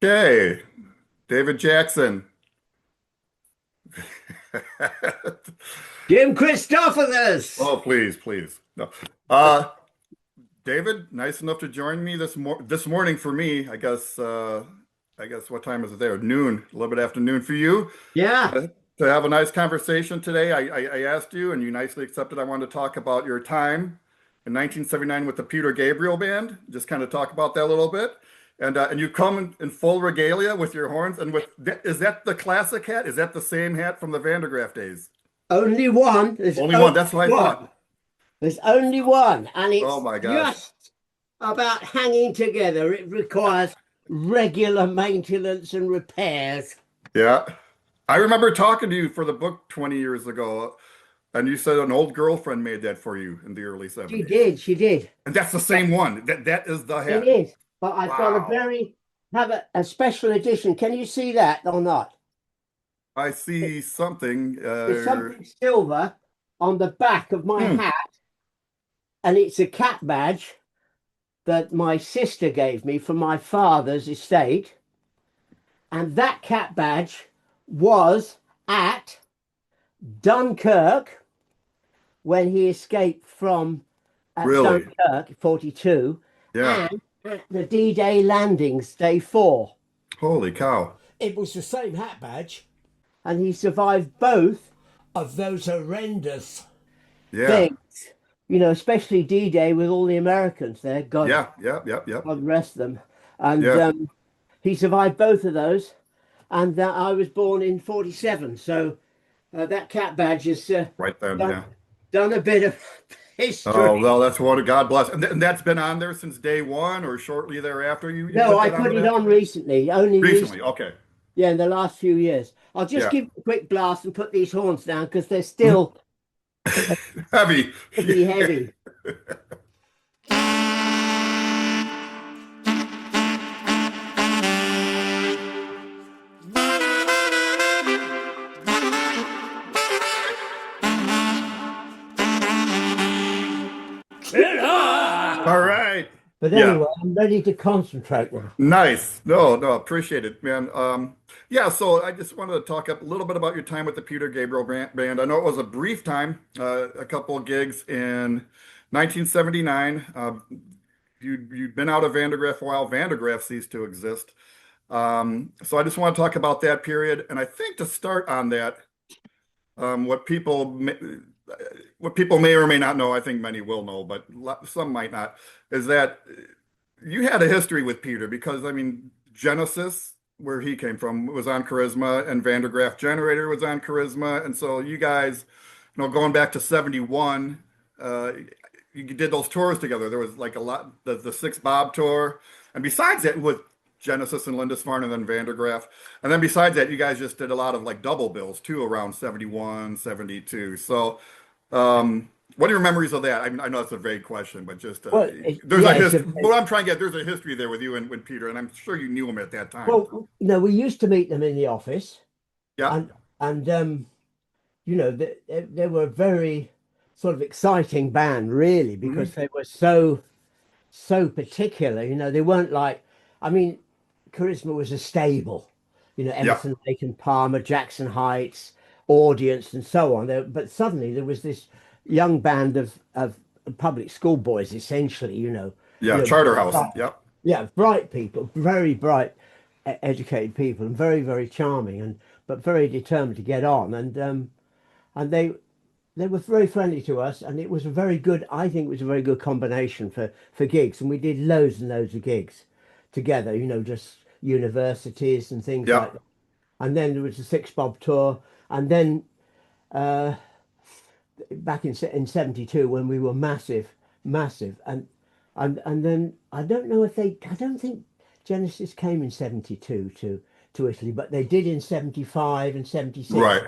Okay, David Jackson. Jim Christopulos. Oh, please, please. No. Uh, David, nice enough to join me this morning for me. I guess what time is it there? Noon, a little bit after noon for you. Yeah. To have a nice conversation today. I asked you, and you nicely accepted. I wanted to talk about your time in 1979 with the Peter Gabriel Band. Just kind of talk about that a little bit. And you come in full regalia with your horns and is that the classic hat? Is that the same hat from the Vandergraaf days? Only one. There's Only one. only That's what I one. thought. There's only one. And Oh it's my gosh. just about hanging together. It requires regular maintenance and repairs. Yeah. I remember talking to you for the book 20 years ago, and you said an old girlfriend made that for you in the early She 70s. did. She did. And that's the same one. That is the It hat. is. But I've got Wow. have a special edition. Can you see that or not? I see something. There's something silver on the back of my Hmm, hat, and it's a cat badge that my sister gave me from my father's estate. And that cat badge was at Dunkirk when he escaped from at really? Dunkirk, 42, Yeah. and at the D-Day landings, day 4. Holy cow. It was the same hat badge, and he survived both of those horrendous Yeah. things. Especially D-Day with all the Americans there. God, Yeah. Yep. Yep. Yep. God rest them. And Yeah. he survived both of those. And I was born in 47. So that cat badge has Right then. done, Yeah. done a bit of Oh, history. well, that's what God bless. And that's been on there since day one or shortly thereafter. You No, put I that on put the it hat? on recently, only Recently. recently. Okay. Yeah, in the last few years. I'll just Yeah. give a quick blast and put these horns down because they're Mhm. still Heavy. pretty heavy. All right. But Yeah. anyway, I'm ready to concentrate now. Nice. No, no, appreciate it, man. Yeah, so I just wanted to talk up a little bit about your time with the Peter Gabriel Band. I know it was a brief time, a couple of gigs in 1979. You'd been out of Vandergraaf a while. Vandergraaf ceased to exist. So I just want to talk about that period. And I think to start on that, um, what people may, what people may or may not know, I think many will know, but some might not, is that you had a history with Peter because I mean Genesis, where he came from, was on Charisma, and Graaf Generator was on Charisma, and so you guys, going back to '71, uh, you did those tours together. There was like a lot, the six Bob tour, and besides that, with Genesis and Lindisfarne and then Graaf, and then besides that, you guys just did a lot of like double bills too around '71, '72. So. What are your memories of that? I mean, I know it's a vague question, but just there's a Yeah, history. What I'm trying to get, there's a history there with you and Peter, and I'm sure you knew him at that time. we used to meet them in the office, Yeah. and they were a very sort of exciting band, really, Hmm. because they were so particular. They weren't like, I mean, Charisma was a stable, Yeah. Emerson, Lake and Palmer, Jackson Heights, Audience, and so on. But suddenly there was this young band of public school boys, essentially, Yeah. Charterhouse. bright- Yep. yeah, bright people, very bright, educated people, and very, very charming, and but very determined to get on. And they were very friendly to us, and it was a very good, I think it was a very good combination for gigs. And we did loads and loads of gigs together, just universities and things like Yep. that. And then there was the Six Bob tour, and then uh, back in 72 when we were massive, and then I don't think Genesis came in 72 to Italy, but they did in 75 and 76, Right.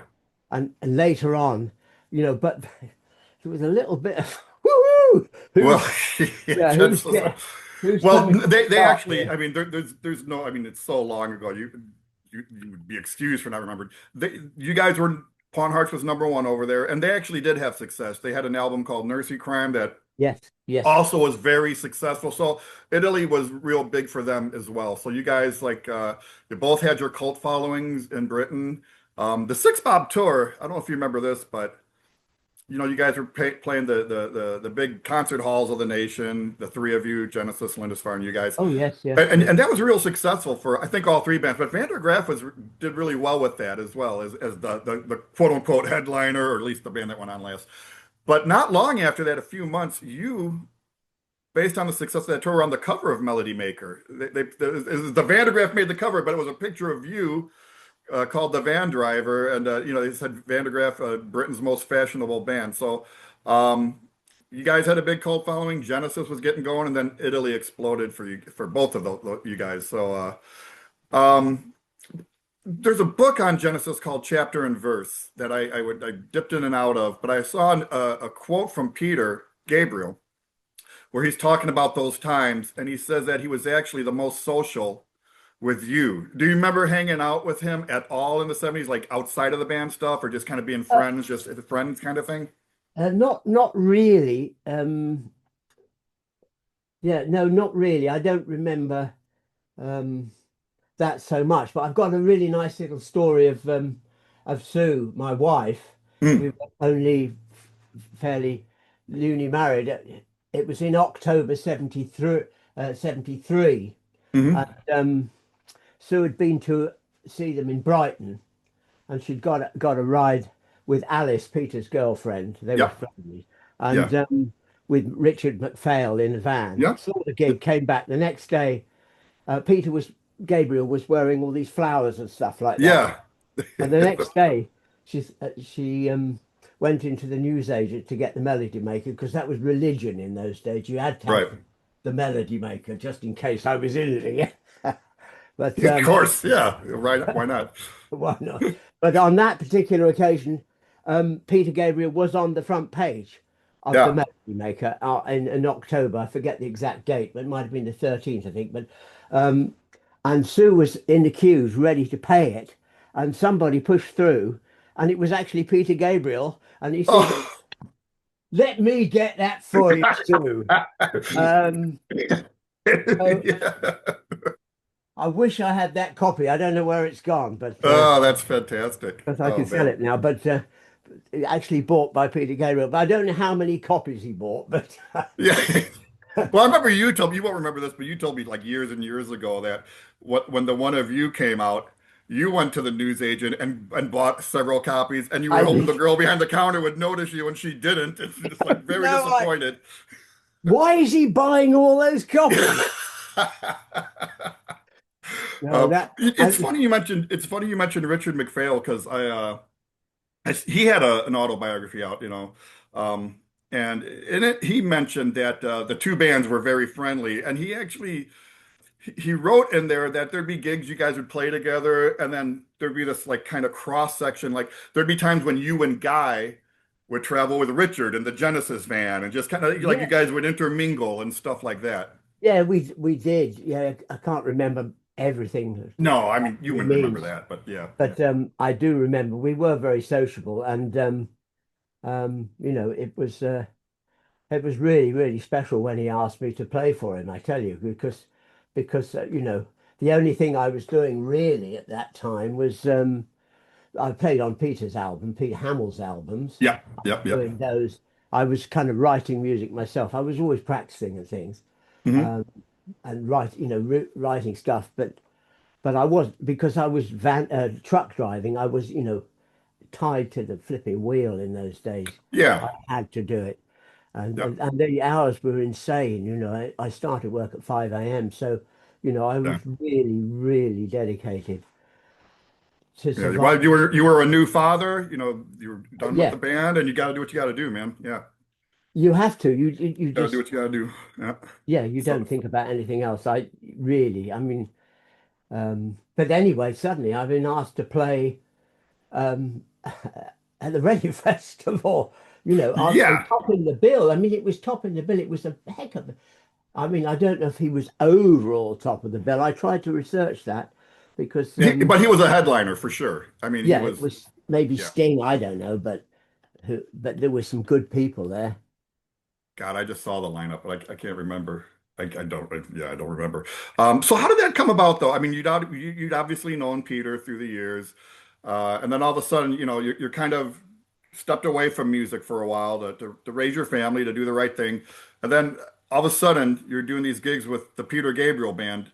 and later on, but there was a little bit of woo Well, yeah, just, who's well, coming to they start actually. here. I mean, there's no. I mean, it's so long ago. You would be excused for not remembering. You guys were Pawn Hearts was number one over there, and they actually did have success. They had an album called Nursery Crime that Yes, yes. also was very successful. So Italy was real big for them as well. So you guys like you both had your cult followings in Britain. The Six Bob Tour, I don't know if you remember this, but you guys were playing the big concert halls of the nation, the three of you, Genesis, Lindisfarne, you guys. Oh, yes, yes, And, yes. and that was real successful for I think all three bands, but Vander Graaf did really well with that as well as the quote unquote headliner, or at least the band that went on last. But not long after that, a few months, you, based on the success of that tour, were on the cover of Melody Maker. The Vander Graaf made the cover, but it was a picture of you called the Van Driver, and they said Vander Graaf, Britain's most fashionable band. So you guys had a big cult following. Genesis was getting going, and then Italy exploded for both of you guys. So there's a book on Genesis called Chapter and Verse that I dipped in and out of, but I saw a quote from Peter Gabriel where he's talking about those times, and he says that he was actually the most social with you. Do you remember hanging out with him at all in the 70s, like outside of the band stuff, or just kind of being Uh, friends, just friends kind of thing? not really. Yeah, no, not really. I don't remember um, that so much, but I've got a really nice little story of Sue, my wife. We Mm. were only fairly newly married. It was in October 73, 73. Hmm. And Sue had been to see them in Brighton, and she'd got a ride with Alice, Peter's girlfriend. They were Yeah, friendly, yeah, and with Richard McPhail in a van. yeah, Saw the gig, came back the next day. Gabriel was wearing all these flowers and stuff like that. yeah. And the next day, she went into the newsagent to get the Melody Maker because that was religion in those days. You had to have Right. the Melody Maker just in case I was in it. But Of course, yeah. Right. Why not? why not? But on that particular occasion, Peter Gabriel was on the front page of the Yeah. Melody Maker in October. I forget the exact date, but it might have been the 13th, I think. But um, and Sue was in the queues ready to pay it, and somebody pushed through, and it was actually Peter Gabriel, and he said, Oh. "Let me get that for you, Sue." Um, so Yeah. I wish I had that copy. I don't know where it's gone, Oh, that's fantastic. but I Oh can sell man. it now. But actually bought by Peter Gabriel. But I don't know how many copies he bought. But Yeah. Well, I remember you told me, you won't remember this, but you told me like years and years ago that when the one of you came out, you went to the newsagent and bought several copies, and you were I hoping the did. girl behind the counter would notice you, and she didn't. It's just like very No, disappointed. why is he buying all those copies? No, that It's I funny you mentioned Richard McPhail because he had an autobiography out, um, and in it he mentioned that the two bands were very friendly, and he wrote in there that there'd be gigs you guys would play together, and then there'd be this like kind of cross section, like there'd be times when you and Guy would travel with Richard in the Genesis van, and just kind of like you yeah, guys would intermingle and stuff like that. yeah, we did. Yeah, I can't remember everything No, I mean you he wouldn't remember means, that, but yeah, yeah. but I do remember we were very sociable, and it was really, really special when he asked me to play for him, I tell you, because the only thing I was doing really at that time was I played on Peter's album, Peter Hamill's albums, Yeah, yep, yep. doing those. I was kind of writing music myself. I was always practicing and things, Hmm. um, and writing stuff. But I was because I was truck driving. I was tied to the flipping wheel in those days. Yeah, I had to do it. yeah, And the hours were insane. I started work at 5 a.m. So, I was yeah, really, really dedicated to yeah. Well, survive. you were a new father. You were done with the Yeah, band, and you got to do what you got to do, man. Yeah, you have to. You got to do just, what you got to do. Yeah. yeah, you So don't think about anything else. I mean, but anyway, suddenly I've been asked to play um, at the Radio Festival, and yeah, topping the bill. I mean, it was topping the bill. It was a heck of a, I mean, I don't know if he was overall top of the bill. I tried to research that because, but he was a headliner for sure. I mean, he yeah, it was. was maybe Yeah. Sting. I don't know, but there were some good people there. God, I just saw the lineup, but I can't remember. I don't, yeah, I don't remember. So how did that come about, though? I mean, you'd obviously known Peter through the years, and then all of a sudden, you're kind of stepped away from music for a while to raise your family, to do the right thing, and then all of a sudden, you're doing these gigs with the Peter Gabriel Band.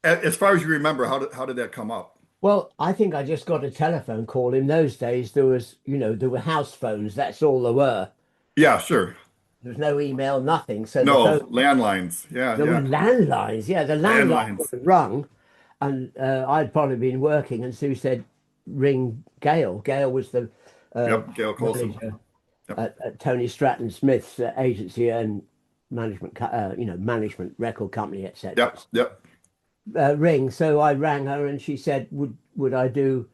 As far as you remember, how did that come up? Well, I think I just got a telephone call. In those days, there was, there were house phones. That's all there were. Yeah, sure. There was no email, nothing. So the No, phone, landlines. Yeah, there were yeah. landlines. Yeah, the landline was Landlines. rung, and I'd probably been working, and Sue said, "Ring Gail." Gail was the Yep, Gail Colson. manager Yep, at Tony Stratton Smith's agency and management record company, etc. yep, yep. Ring. So I rang her, and she said, "Would I do?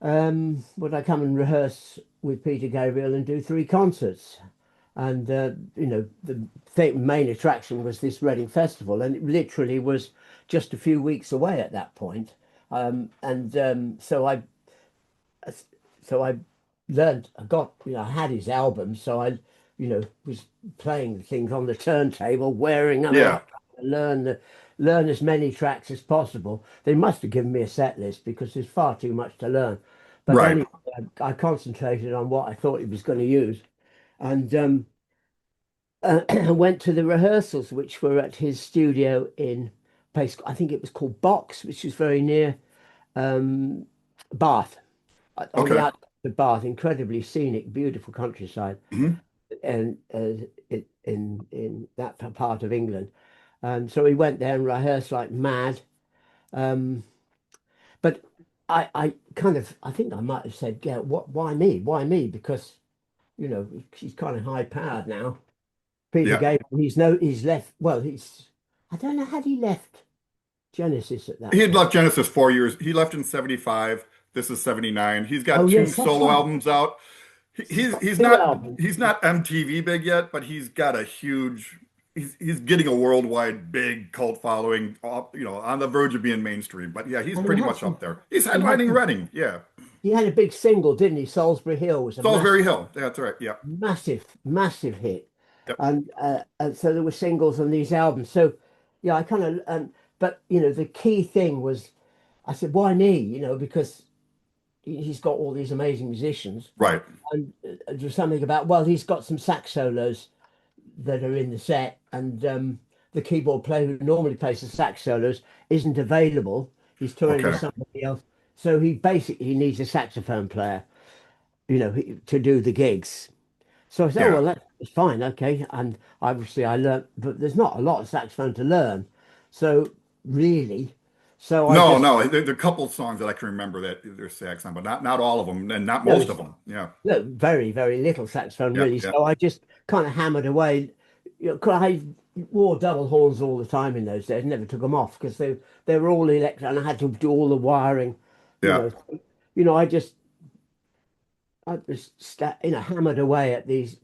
Would I come and rehearse with Peter Gabriel and do 3 concerts?" And the main attraction was this Reading Festival, and it literally was just a few weeks away at that point. So I learned. I had his album, so I was playing things on the turntable, wearing them Yeah, out, learn as many tracks as possible. They must have given me a set list because there's far too much to learn. But right. anyway, I concentrated on what I thought he was going to use, and went to the rehearsals, which were at his studio in a place, I think it was called Box, which is very near um, Bath, on the Okay. outskirts of Bath. Incredibly scenic, beautiful countryside, Hmm. and in that part of England. So we went there and rehearsed like mad. Um, but I think I might have said, "Yeah, what? Why me? Why me?" Because she's kind of high powered now. Peter Yeah. Gabriel, he's left. Well, I don't know, had he left Genesis at He that had point? left Genesis 4 years. He left in 75. This is 79. He's got Oh, two yes, that's solo right. albums out. He's He's got he's two not albums. he's not MTV big yet, but he's got a huge he's getting a worldwide big cult following, on the verge of being mainstream. But yeah, he's And he pretty had much some, up there. He's he had headlining some, Reading. Yeah. he had a big single, didn't he? Salisbury Hill was a Salisbury Hill. That's right. Yeah. massive hit. Yep. And so there were singles on these albums. So yeah, I kind of, but the key thing was, I said, why me? Because he's got all these amazing musicians. Right. And there's something about, well, he's got some sax solos that are in the set, and the keyboard player who normally plays the sax solos isn't available. He's touring with Okay. somebody else, so he needs a saxophone player, to do the gigs. So I said, "Oh Yeah. well, that's fine, okay." And obviously, I learned, but there's not a lot of saxophone to learn. So really, so I No, just no. There are a couple of songs that I can remember that there's sax on, but not all of them, and not no, most of them. Yeah. no, very very little saxophone Yeah. really. Yeah. So I just kind of hammered away. 'Cause I wore double horns all the time in those days. Never took them off because they were all electric, and I had to do all the wiring. You Yeah. know, I just hammered away at these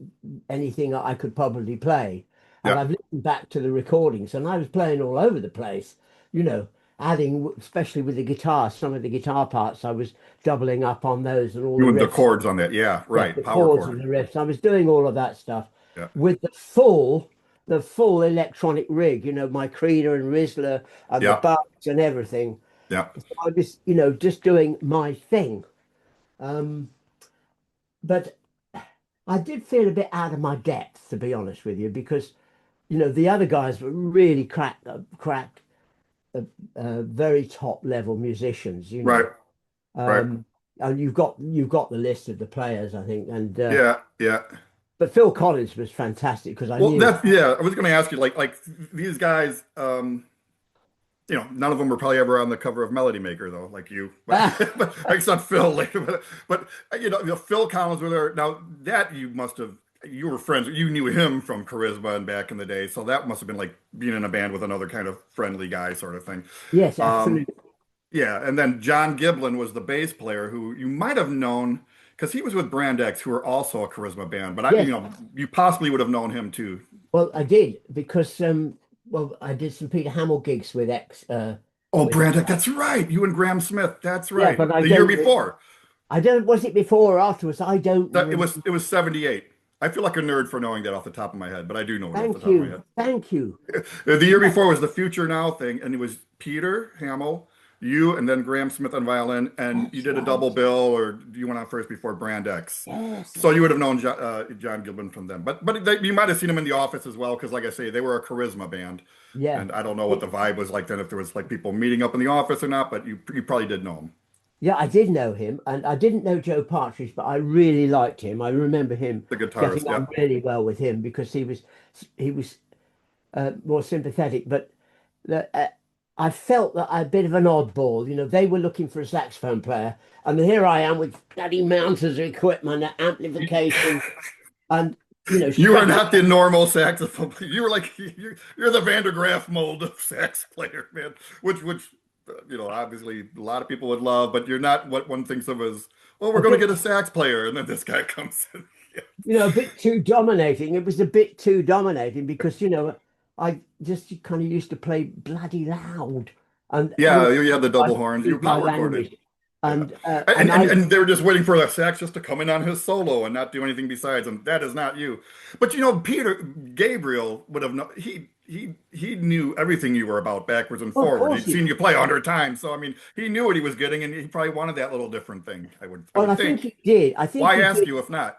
anything that I could probably play. And Yeah. I've listened back to the recordings, and I was playing all over the place. You know, adding, especially with the guitar, some of the guitar parts, I was doubling up on those and all the Doing the riffs. chords on that. Yeah. Yeah, Right. the Power chords chord. and the riffs. I was doing all of that stuff Yeah. with the full electronic rig, my Creeder and Rizzler and the Yeah. bugs and everything. Yeah. So I was, just doing my thing. Um, but I did feel a bit out of my depth, to be honest with you, because, the other guys were really cracked, very top level musicians. Right. Right. Um, and you've got the list of the players, I think, and Yeah. Yeah. but Phil Collins was fantastic because I Well, knew. yeah. I was going to ask you, like these guys. None of them were probably ever on the cover of Melody Maker, though, like you. But, Ah, but except Phil. Like, but Phil Collins was there. Now that you were friends. You knew him from Charisma and back in the day, so that must have been like being in a band with another kind of friendly guy, sort of thing. yes, Um, absolutely. yeah, and then John Giblin was the bass player who you might have known because he was with Brand X, who were also a Charisma band. But Yes. you possibly would have known him too. Well, I did because well, I did some Peter Hamill gigs with X Oh, with Brand X, that's right. You and Graham Smith, that's yeah, right. but I The year don't. before. I don't. Was it before or afterwards? I don't That it was remember. it was 78. I feel like a nerd for knowing that off the top of my head, but I do know it off the Thank top of my you. head. Thank you. The year Yeah. before was the Future Now thing, and it was Peter Hamill, you, and then Graham Smith on violin, and you That's did a double right. bill, or you went on first before Brand X. Yes. So you would have known John Gilman from them, but you might have seen him in the office as well, because like I say, they were a charisma band, Yeah. and I don't know what the It- vibe was like then, if there was like people meeting up in the office or not, but you probably did know him. yeah, I did know him, and I didn't know Joe Partridge, but I really liked him. I remember him The getting guitarist, yeah. on really well with him because he was more sympathetic. But the, I felt that I'm a bit of an oddball. They were looking for a saxophone player, and here I am with bloody mountains of equipment, amplification, and You were struggling. not the normal saxophone. You were like you're the Van der Graaf mold of sax player, man. Which obviously a lot of people would love, but you're not what one thinks of as, well, we're A going to bit, get a sax player, and then this guy comes in. Yeah, a bit too dominating. It was a bit too dominating because I just kind of used to play bloody loud, and yeah, you had the I double horns. You were speak my power chorded. language, Yeah, and uh, and and and I and they were just waiting for the sax just to come in on his solo and not do anything besides, and that is not you. But Peter Gabriel would have known. He knew everything you were about backwards and of forward. course He'd he seen did. you play 100 times, so I mean, he knew what he was getting, and he probably wanted that little different thing. I Well, would I think think. he did. I think Why he ask did you if not?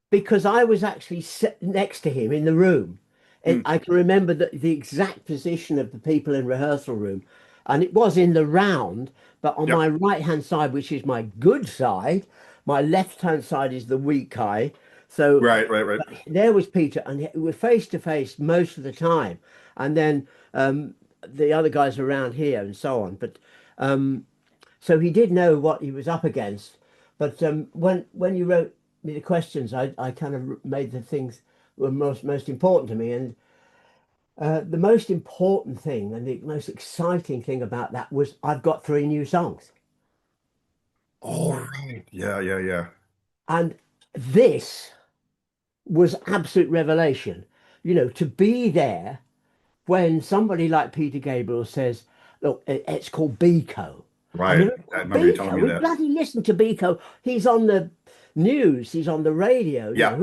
because I was actually next to him in the room. Hmm. I can remember the exact position of the people in rehearsal room, and it was in the round, but on my Yep. right hand side, which is my good side, my left hand side is the weak eye. So Right. Right. Right. there was Peter, and we were face to face most of the time, and then the other guys around here and so on. But so he did know what he was up against. But when you wrote me the questions, I kind of made the things were most important to me, and the most important thing and the most exciting thing about that was I've got three new songs, All right. Yeah. Yeah. Yeah. and this was absolute revelation. To be there when somebody like Peter Gabriel says, "Look, it's called Biko," and Right. we I remember you telling Biko, me we that. bloody listen to Biko. He's on the news, he's on the radio. Yeah.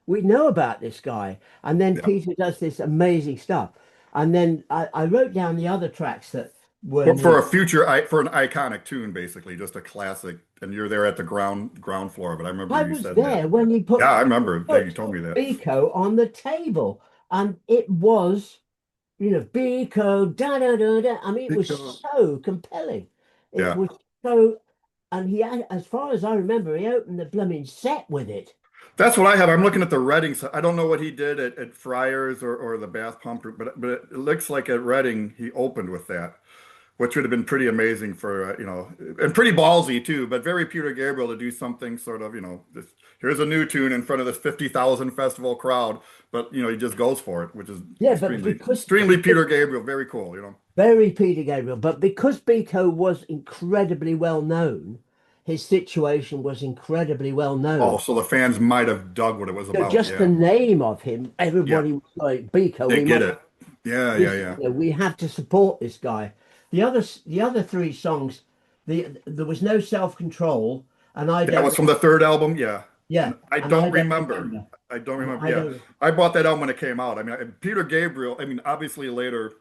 We know about this guy, and then Yeah. Peter does this amazing stuff, and then I wrote down the other tracks that were For new. a for an iconic tune, basically, just a classic. And you're there at the ground floor of it. I remember I you was said that. there when he Yeah, I remember. Yeah, you put told me that. Biko on the table, and it was. Biko, da da da da. I mean, it was Because- so compelling. It Yeah. was so, and as far as I remember, he opened the blooming set with it. That's what I have. I'm looking at the Reading. I don't know what he did at Friars or the Bath Pump Group, but it looks like at Reading he opened with that, which would have been pretty amazing for and pretty ballsy too, but very Peter Gabriel to do something sort of, here's a new tune in front of this 50,000 festival crowd, but he just goes for it, which is Yeah, but extremely extremely Peter Gabriel, very cool. very Peter Gabriel, but because Biko was incredibly well known, his situation was incredibly well Oh, known. so the fans might have dug what it was about. Just the Yeah. name of him, Yeah. everybody was like, Biko, They we get must it. Yeah, yeah, this, yeah. we have to support this guy. The other three songs, there was no self-control, and I That don't was from the third album. Yeah. yeah, And I and I don't don't remember. remember. I don't And remember. I Yeah. don't I bought that album when it came out. I mean, Peter Gabriel, I mean, obviously later,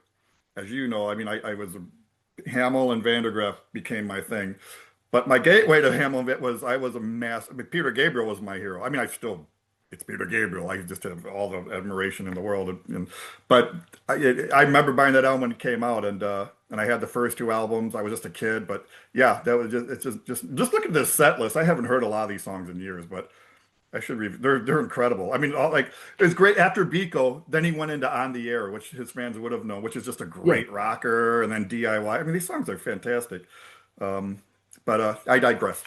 as you know, I mean, I was Hamill and Vandergraaf became my thing. But my gateway to Hamill was I was a mass. I mean, Peter Gabriel was my hero. I mean, it's Peter Gabriel. I just have all the admiration in the world. But I remember buying that album when it came out, and I had the first two albums. I was just a kid, but yeah, that was just it's just look at this set list. I haven't heard a lot of these songs in years, but I should read. They're incredible. I mean, like it was great after Biko. Then he went into On the Air, which his fans would have known, which is just a yeah. great rocker, and then DIY. I mean, these songs are fantastic. Um, but I digress.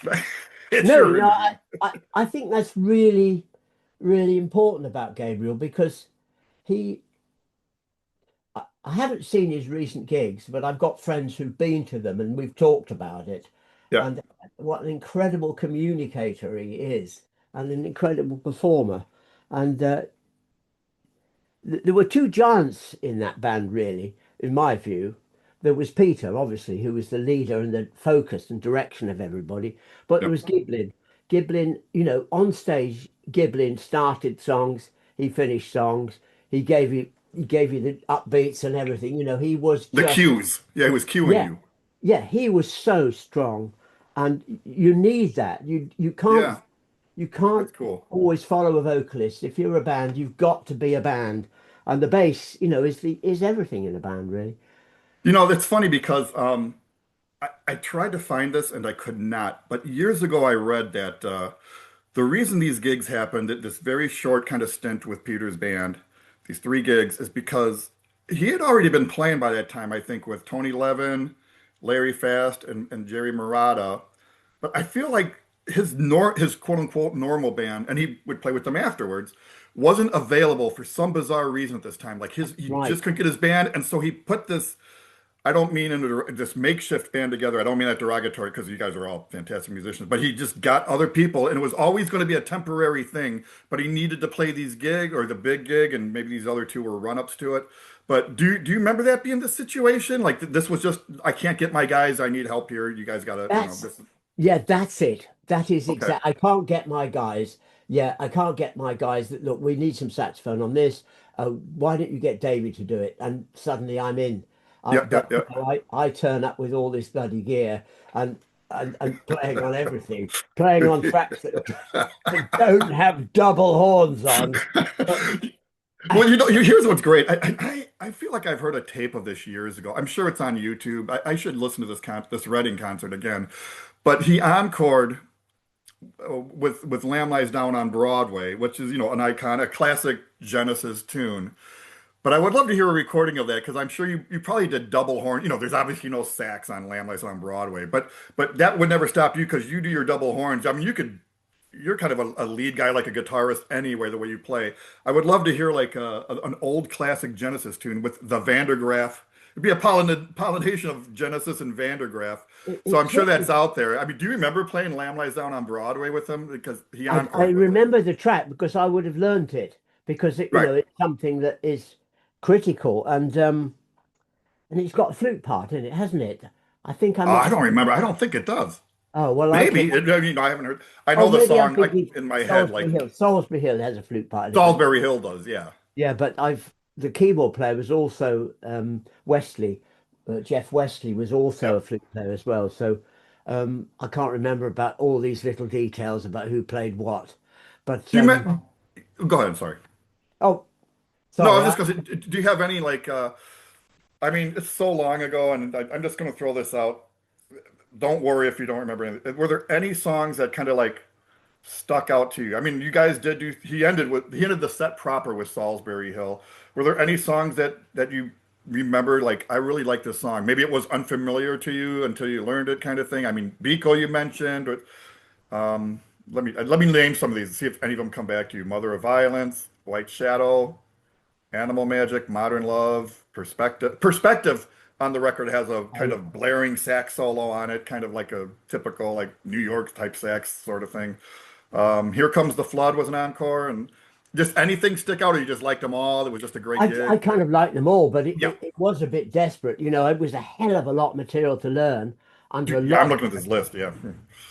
It's No, your interview. I think that's really, really important about Gabriel because he I haven't seen his recent gigs, but I've got friends who've been to them and we've talked about it. Yeah. And what an incredible communicator he is and an incredible performer. And there were two giants in that band, really, in my view. There was Peter, obviously, who was the leader and the focus and direction of everybody. But there Yep. was Giblin. Giblin, on stage, Giblin started songs, he finished songs, he gave you the upbeats and everything. He was The just cues. Yeah, he was cueing yeah, you. yeah, he was so strong, and you need that. You can't Yeah, you can't that's cool. always follow a vocalist. If you're a band, you've got to be a band, and the bass, is everything in a band, really. That's funny because I tried to find this and I could not. But years ago, I read that the reason these gigs happened at this very short kind of stint with Peter's band, these three gigs, is because he had already been playing by that time, I think, with Tony Levin, Larry Fast, and Jerry Murata. But I feel like his quote unquote normal band, and he would play with them afterwards, wasn't available for some bizarre reason at this time. Like he Right. just couldn't get his band, and so he put this. I don't mean this makeshift band together. I don't mean that derogatory because you guys are all fantastic musicians, but he just got other people and it was always going to be a temporary thing, but he needed to play these gig or the big gig and maybe these other two were run-ups to it. But do you remember that being the situation? Like this was just I can't get my guys. I need help here. You guys got to, That's this. Yeah, that's it. That is Okay. exact. I can't get my guys. Yeah, I can't get my guys that look, we need some saxophone on this. Why don't you get David to do it? And suddenly I'm in. Yeah, yeah, But yeah. I turn up with all this bloody gear and and playing on everything, playing on tracks that don't have double horns on. But I, Well, here's what's great. I feel like I've heard a tape of this years ago. I'm sure it's on YouTube. I should listen to this Reading concert again. But he encored with Lamb Lies Down on Broadway, which is, an icon, a classic Genesis tune. But I would love to hear a recording of that because I'm sure you probably did double horn. There's obviously no sax on Lamb Lies on Broadway, but that would never stop you because you do your double horns. I mean, you're kind of a lead guy, like a guitarist anyway, the way you play. I would love to hear like an old classic Genesis tune with the Vandergraaf. It'd be a pollination of Genesis and Vandergraaf. So I'm it sure took that's me. out there. I mean, do you remember playing Lamb Lies Down on Broadway with him? Because he I encored with it. remember the track because I would have learnt it because Right. it's something that is critical and it's got a flute part in it, hasn't it? I think I I mixed. don't remember. I don't think it does. Oh well, okay. Maybe. I haven't heard. I Oh, know the maybe I'm song like thinking in my head, Salisbury like Hill. Salisbury Hill has a flute part in it, but Salisbury Hill does. Yeah. yeah, but I've the keyboard player was also Wesley. Jeff Wesley was Yeah. also a flute player as well. So I can't remember about all these little details about who played what. But Do you met? Go ahead. Sorry. oh, No, I sorry, was just going to say, do you have any like, I mean, it's so long ago and I'm just going to throw this out. Don't worry if you don't remember anything. Were there any songs that kind of like stuck out to you? I mean, you guys did he ended the set proper with Salisbury Hill. Were there any songs that you remember like I really like this song? Maybe it was unfamiliar to you until you learned it kind of thing. I mean, Biko you mentioned, but let me name some of these, see if any of them come back to you. Mother of Violence, White Shadow, Animal Magic, Modern Love, Perspective. Perspective on the record has a kind I, of blaring sax solo on it, kind of like a typical like New York type sax sort of thing. Here Comes the Flood was an encore, and just anything stick out, or you just liked them all? It was just a great I gig. kind of like them all, but Yeah, it was a bit desperate. It was a hell of a lot of material to learn under a yeah, I'm lot of looking at this list. Yeah,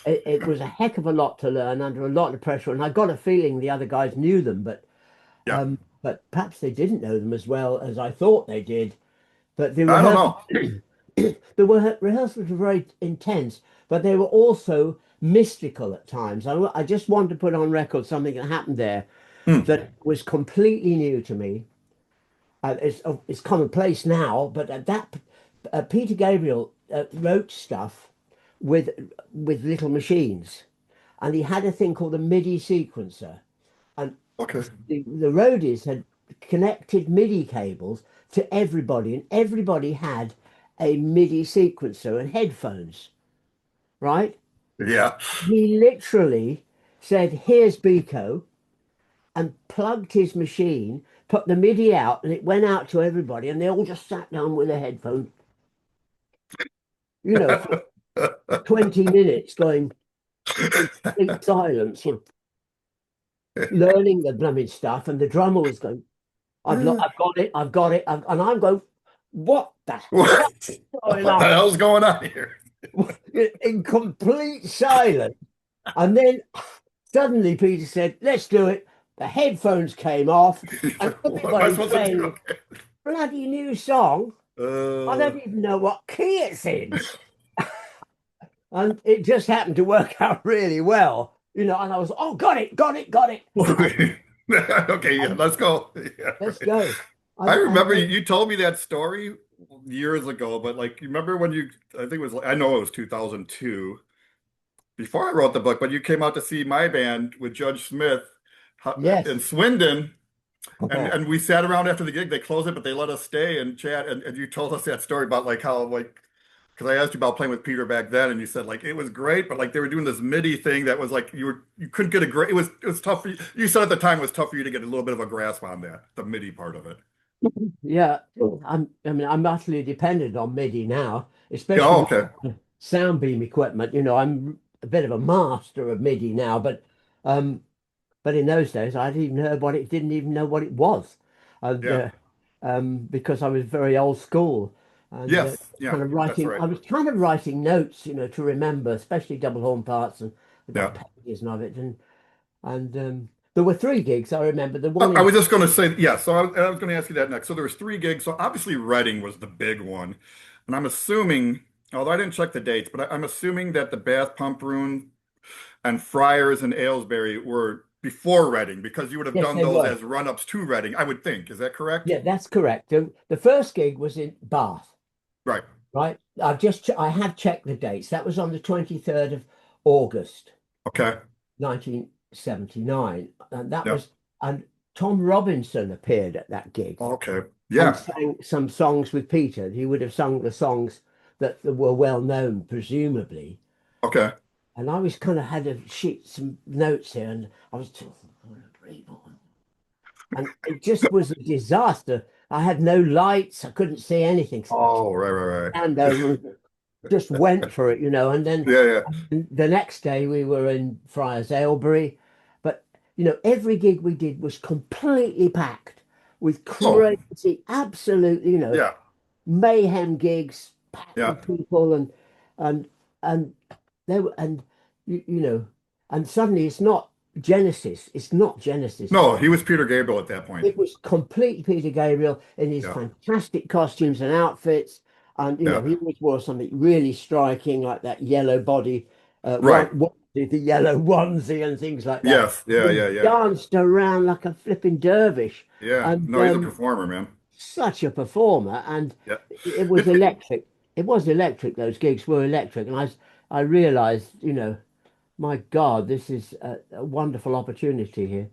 it was a heck of a lot to learn under a lot of pressure, and I got a feeling the other guys knew them, yeah. but perhaps they didn't know them as well as I thought they did. But I don't know. the rehearsals were very intense, but they were also mystical at times. I just wanted to put on record something that happened there Hmm. that was completely new to me. It's commonplace now, but at that Peter Gabriel wrote stuff with little machines, and he had a thing called a MIDI sequencer, and Okay. the roadies had connected MIDI cables to everybody, and everybody had a MIDI sequencer and headphones, right? Yeah. He literally said, "Here's Biko," and plugged his machine, put the MIDI out, and it went out to everybody, and they all just sat down with their headphones, for 20 minutes going in complete silence, learning the blooming stuff, and the drummer was going, I've got it, I've got it," and I'm going, "What the hell What is going the on?" hell's going on here? In complete silence, and then Suddenly, Peter said, "Let's do it." The headphones came off, and What am I everybody supposed to do? playing Okay. bloody new song. I Uh, don't even know what key it's in. And it just happened to work out really well, and I was, oh, got it, got it, got it. okay, yeah, And let's go. Yeah, let's right. go. I And remember then, you told me that story years ago, but like, you remember when I think it was, I know it was 2002, before I wrote the book, but you came out to see my band with Judge Smith in yes. Swindon, and Oh, and we sat around after the gig. They closed it, but they let us stay and chat. And you told us that story about like how like because I asked you about playing with Peter back then, and you said like it was great, but like they were doing this MIDI thing that was like you couldn't get a great. It was tough for you. You said at the time it was tough for you to get a little bit of a grasp on that, the MIDI part of it. yeah. I'm utterly dependent on MIDI now, Yeah, especially oh, with okay. sound beam equipment. I'm a bit of a master of MIDI now, um, but in those days, I'd even heard what it didn't even know what it was, and Yeah. because I was very old school and Yes. Yeah. kind of That's writing. right. I was kind of writing notes, to remember, especially double horn parts, and I've got Yeah. pages of it. And there were three gigs I remember. The I one I in was just going to say, yeah. So I was going to ask you that next. So there was three gigs. So obviously Reading was the big one, and I'm assuming, although I didn't check the dates, but I'm assuming that the Bath Pump Room and Friars and Aylesbury were before Reading because you would have yes, done they those were. as run-ups to Reading, I would think. Is that correct? Yeah, that's correct. The first gig was in Bath, Right. right? I have checked the dates. That was on the 23rd of August, Okay. 1979, and Yeah. and Tom Robinson appeared at that gig Okay. and Yeah. sang some songs with Peter. He would have sung the songs that were well known, presumably. Okay. And I was kind of had a sheet, some notes here, and I was and it just was a disaster. I had no lights, I couldn't see anything. Oh, right, right, Stand over and just went for it, and then yeah, yeah. the next day we were in Friars Aylesbury, but every gig we did was completely packed with Oh, crazy, absolutely, yeah, mayhem gigs, packed yeah. with people, and and they were and you know, and suddenly it's not Genesis. No, he was Peter Gabriel at that point. It was complete Peter Gabriel in his Yeah, fantastic costumes and outfits. And, yeah. he always wore something really striking, like that yellow body, Right. the yellow onesie and things like that. Yes. Yeah, He yeah, yeah. danced around like a flipping dervish Yeah. and No, he's a performer, man. such a performer. And Yeah. it was It, electric. It was electric. Those gigs were electric. And I realized, my God, this is a wonderful opportunity here.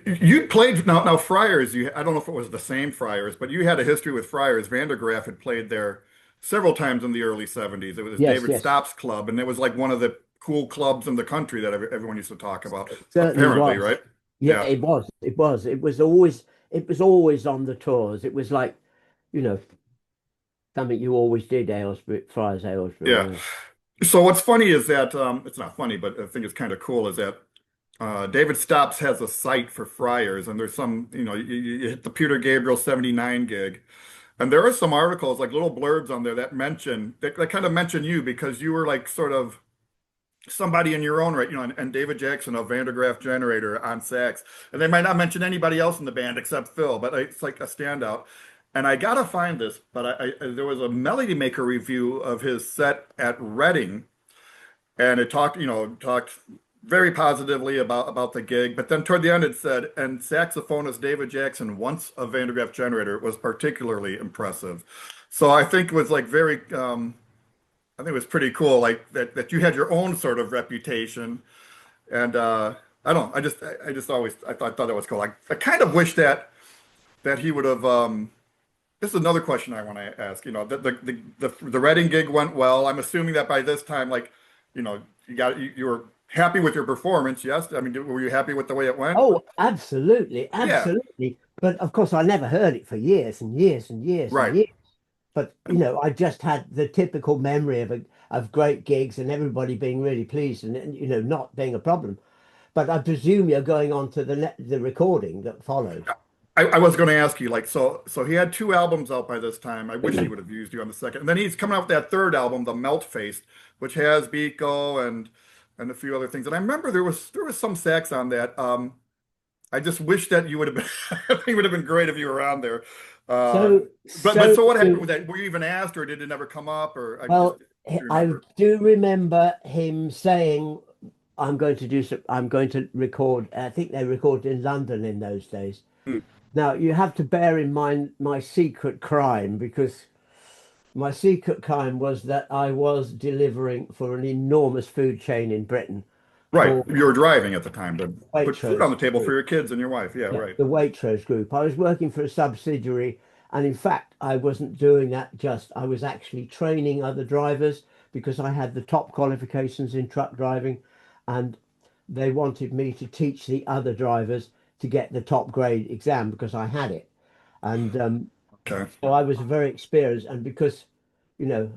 you played now Friars. I don't know if it was the same Friars, but you had a history with Friars. Vandergraaf had played there several times in the early '70s. It was Yes, David yes, Stopp's club, and it was like one of the cool clubs in the country that everyone used to talk about. it certainly Apparently, was. right? Yeah, Yeah. it was. It was. It was always on the tours. It was like, you know, something you always did, Aylesbury, Friars Aylesbury. Yeah. Yeah. So what's funny is that it's not funny, but I think it's kind of cool is that David Stopps has a site for Friars, and there's some, you hit the Peter Gabriel '79 gig, and there are some articles, like little blurbs on there that kind of mention you because you were like sort of somebody in your own right, and David Jackson of Graaf Generator on sax, and they might not mention anybody else in the band except Phil, but it's like a standout. And I gotta find this, but there was a Melody Maker review of his set at Reading, and it talked very positively about the gig. But then toward the end, it said, and saxophonist David Jackson, once a Graaf Generator, was particularly impressive. So I think it was like I think it was pretty cool, like that you had your own sort of reputation. And I don't, I just always, I thought that was cool. I kind of wish that he would have. This is another question I want to ask. The Reading gig went well. I'm assuming that by this time, like, you were happy with your performance. Yes. I mean, were you happy with the way it went? Oh, absolutely, Yeah. absolutely. But of course, I never heard it for years and years and years and Right. years. But I just had the typical memory of great gigs and everybody being really pleased and not being a problem. But I presume you're going on to the recording that followed. I was going to ask you, like, so he had two albums out by this time. I wish he would have used you on the second. And then he's coming out with that third album, The Melt Faced, which has Biko and and a few other things. And I remember there was some sax on that. I just wish that you would have been. It would have been great if you were around there. Uh, So, but so, so what happened with that? Were you even asked, or did it never come up? Or I just well, do you I remember? do remember him saying, I'm going to do some, I'm going to record. I think they recorded in London in those days. Hmm. Now, you have to bear in mind my secret crime, because my secret crime was that I was delivering for an enormous food chain in Britain Right, called you were driving at the time to put food on Waitrose the table for Group. your kids and your wife. Yeah, Yeah, right. the Waitrose Group. I was working for a subsidiary, and in fact, I wasn't doing that just. I was actually training other drivers because I had the top qualifications in truck driving, and they wanted me to teach the other drivers to get the top grade exam because I had it. And Okay. so I was very experienced, and because, you know,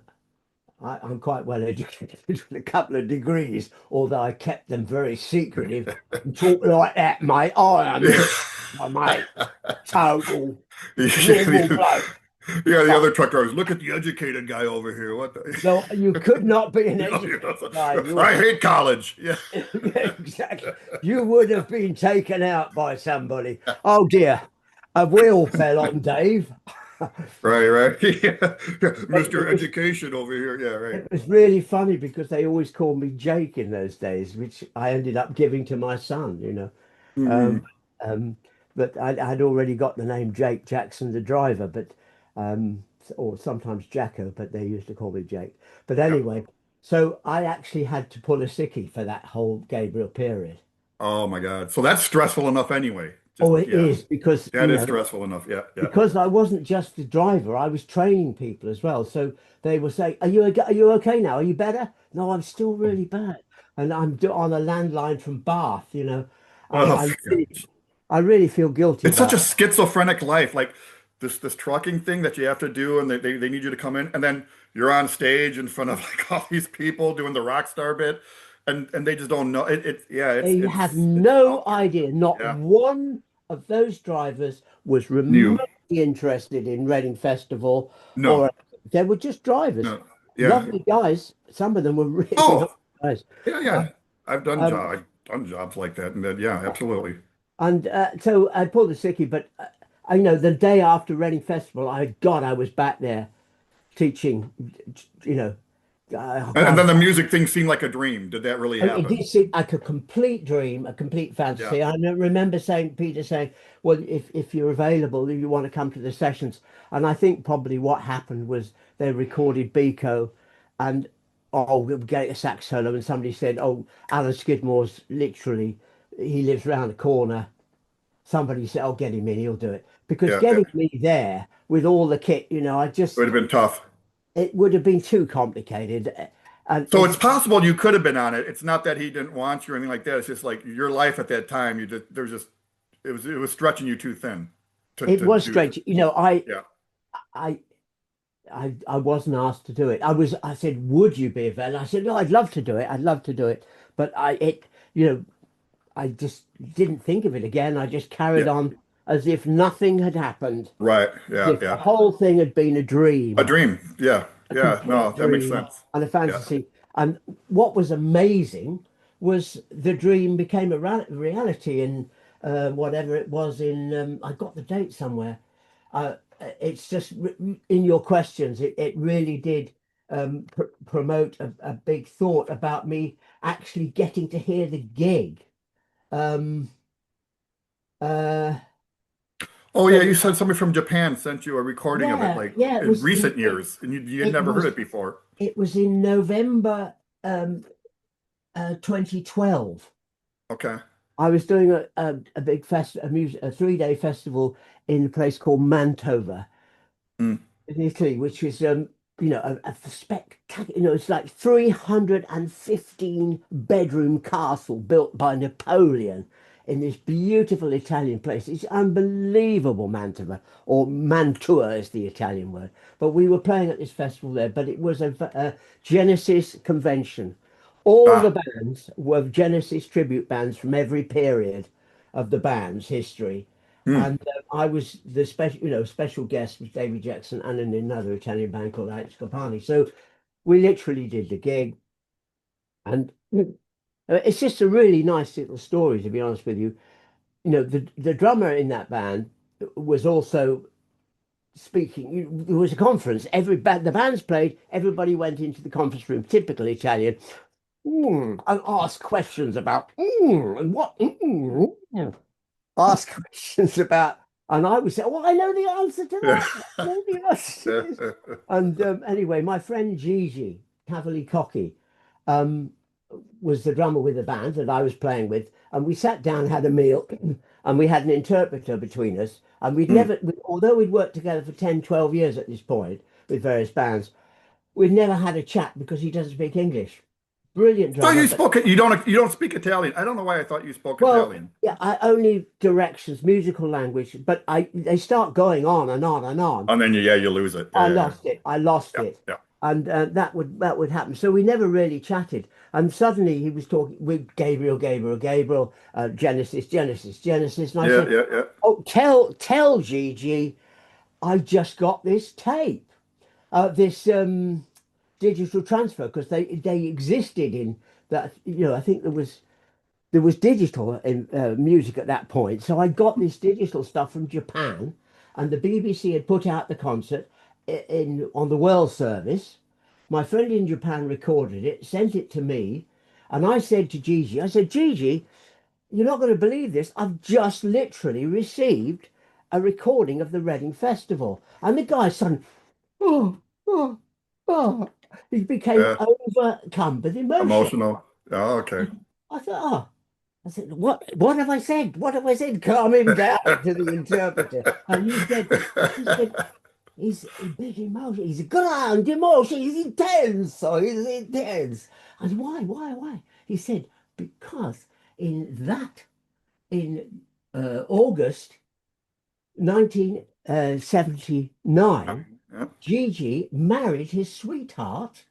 I'm quite well educated with a couple of degrees, although I kept them very secretive. And talk like that, mate. I am here, my mate. Total normal Yeah, bloke. the But other truck drivers. Look at the educated guy over here. What the? no, you could not be an No, educated guy. You were, I hate college. Yeah. yeah, exactly. You would have been taken out by somebody. Oh dear, a wheel fell on Dave. Right, right. Yeah. Mr. It was Education over here. Yeah, right. It was really funny because they always called me Jake in those days, which I ended up giving to my son, you know. Um, Hmm. um, but I'd already got the name Jake Jackson, the driver, but or sometimes Jacko, but they used to call me Jake. But Yeah. anyway, so I actually had to pull a sickie for that whole Gabriel period. Oh my God. So that's stressful enough anyway. Just Oh, it yeah. is because, That is stressful enough. Yeah, yeah. because I wasn't just the driver, I was training people as well. So they were saying, are you okay now? Are you better?" "No, I'm still really bad." And on a landline from Bath, you know. I, Oh, I yeah. really, I really feel guilty It's such a about. schizophrenic life. Like this trucking thing that you have to do, and they need you to come in, and then you're on stage in front of like all these people doing the rock star bit, and they just don't know it. Yeah, They have it's no out there. idea. Not Yeah. one of those drivers was New. remotely interested in Reading Festival, No. or they were just drivers. No. Yeah. Lovely guys. Some of them were really nice Oh, guys. yeah, Uh, yeah. Um, I've done jobs like that, and then yeah, absolutely. And so I pulled the sickie, but I know the day after Reading Festival, I was back there teaching, you know, oh And then God, the music thing seemed like a dream. Did that really it happen? did seem like a complete dream, a complete Yeah. fantasy. I remember Peter saying, "Well, if you're available, if you want to come to the sessions." And I think probably what happened was they recorded Biko, and oh, we'll get a sax solo, and somebody said, "Oh, Alan Skidmore's literally, he lives round the corner." Somebody said, "I'll get him in, he'll do it." Because Yeah, yeah. getting me there with all the kit, It would have been tough. it would have been too complicated. And So it's possible you could have been on it. It's not that he didn't want you or anything like that. It's just like your life at that time. You just there's just it was stretching you too thin it to was do that. strange. Yeah. I, I wasn't asked to do it. I said, "Would you be available?" I said, "No, I'd love to do it. I'd love to do it." But you know, I just didn't think of it again. I just carried Yeah. on as if nothing had happened, Right. as Yeah. if the Yeah. whole thing had been a A dream. dream. Yeah. A Yeah. No, complete that makes dream sense. and a Yeah. fantasy. And what was amazing was the dream became a reality in whatever it was in, I got the date somewhere. It's just in your questions, it really did promote a big thought about me actually getting to hear the gig. Um, uh, Oh yeah, so you said somebody from Japan sent you a recording of it yeah, like yeah, in recent years, and you had it never heard was it before. it was in November 2012. Okay. I was doing a big a 3-day festival in a place called Mantova Mm. in Italy, which is a spectacular, it's like 315 bedroom castle built by Napoleon in this beautiful Italian place. It's unbelievable, Mantova, or Mantua is the Italian word. But we were playing at this festival there, but it was a Genesis convention. All the Ah. bands were Genesis tribute bands from every period of the band's history. Mm. And I was the special guest with David Jackson and another Italian band called Alex Copani. So we literally did the gig, and It's just a really nice little story, to be honest with you. You know, the drummer in that band was also speaking. There was a conference. The bands played. Everybody went into the conference room, typical Italian, and asked questions about and what. Ask questions about, and I would say, "Well, I know the answer to that. I know the answer to this." And anyway, my friend Gigi Cavalli-Cocchi um, was the drummer with the band that I was playing with, and we sat down, had a meal, and we had an interpreter between us. And although we'd worked together for 10, 12 years at this point with various bands, we'd never had a chat because he doesn't speak English. Brilliant So drummer, you but spoke it. You don't speak Italian. I don't know why I thought you spoke well, Italian. yeah, I only directions, musical language, but they start going on and on and on. And then you lose it. I Yeah. lost it. I lost Yeah. it, Yeah. and that would happen. So we never really chatted. And suddenly he was talking with Gabriel, Genesis, and I Yeah. said, Yeah. Yeah. "Oh, tell Gigi, I just got this tape, this digital transfer because they existed in that. You know, I think there was digital in music at that point. So I got this digital stuff from Japan, and the BBC had put out the concert in on the World Service. My friend in Japan recorded it, sent it to me, and I said to Gigi, I said, Gigi, you're not going to believe this. I've just literally received a recording of the Reading Festival. And the guy suddenly, oh, oh, oh, he became Yeah. overcome with emotion. Emotional. Oh, okay. I thought, oh, I said, what have I said? What have I said? Calm him down to the interpreter. And he said, he's a big emotion. He's a grand emotion. He's intense. So he's intense. And why? He said, because in August 1979, Yeah. Gigi married his sweetheart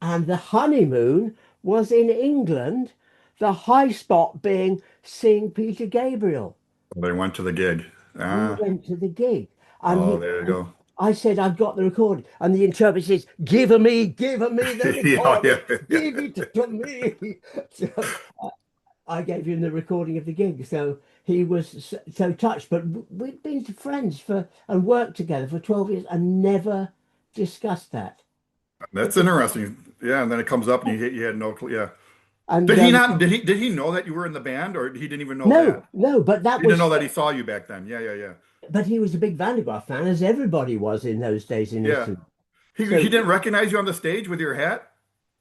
and the honeymoon was in England, the high spot being seeing Peter Gabriel. They went to the gig. We Ah. went to the gig, and Oh, there you go. I said, I've got the recording. And the interpreter says, give me the Yeah. recording, Yeah. give Yeah. it to me. So I gave him the recording of the gig. So he was so touched. But we'd been friends and worked together for 12 years and never discussed that. That's interesting. Yeah. And then it comes up and you had no clue. Yeah. And Did he not? Did he know that you were in the band, or he didn't even know no, that? no, but He didn't know that he saw you back then. Yeah. Yeah. Yeah. he was a big Van de Graaff fan, as everybody was in those days in Yeah. Italy. He So, didn't recognize you on the stage with your hat.